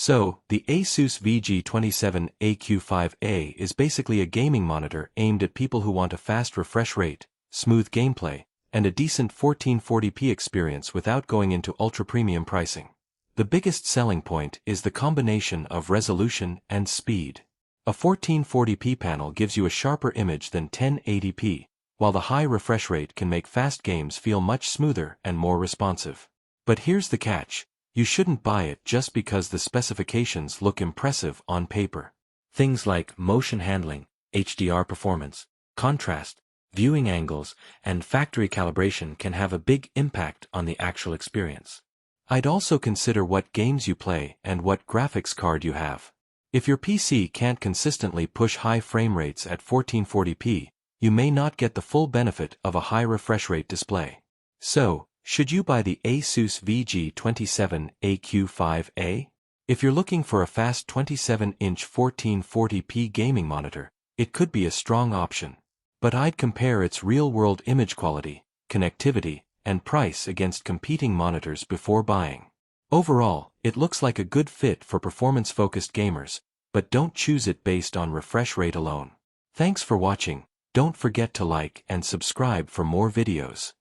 So, the Asus VG27AQ5A is basically a gaming monitor aimed at people who want a fast refresh rate, smooth gameplay, and a decent 1440p experience without going into ultra-premium pricing. The biggest selling point is the combination of resolution and speed. A 1440p panel gives you a sharper image than 1080p, while the high refresh rate can make fast games feel much smoother and more responsive. But here's the catch. You shouldn't buy it just because the specifications look impressive on paper. Things like motion handling, HDR performance, contrast, viewing angles, and factory calibration can have a big impact on the actual experience. I'd also consider what games you play and what graphics card you have. If your PC can't consistently push high frame rates at 1440p, you may not get the full benefit of a high refresh rate display. So, should you buy the Asus VG27AQ5A? If you're looking for a fast 27-inch 1440p gaming monitor, it could be a strong option. But I'd compare its real-world image quality, connectivity, and price against competing monitors before buying. Overall, it looks like a good fit for performance-focused gamers, but don't choose it based on refresh rate alone. Thanks for watching. Don't forget to like and subscribe for more videos.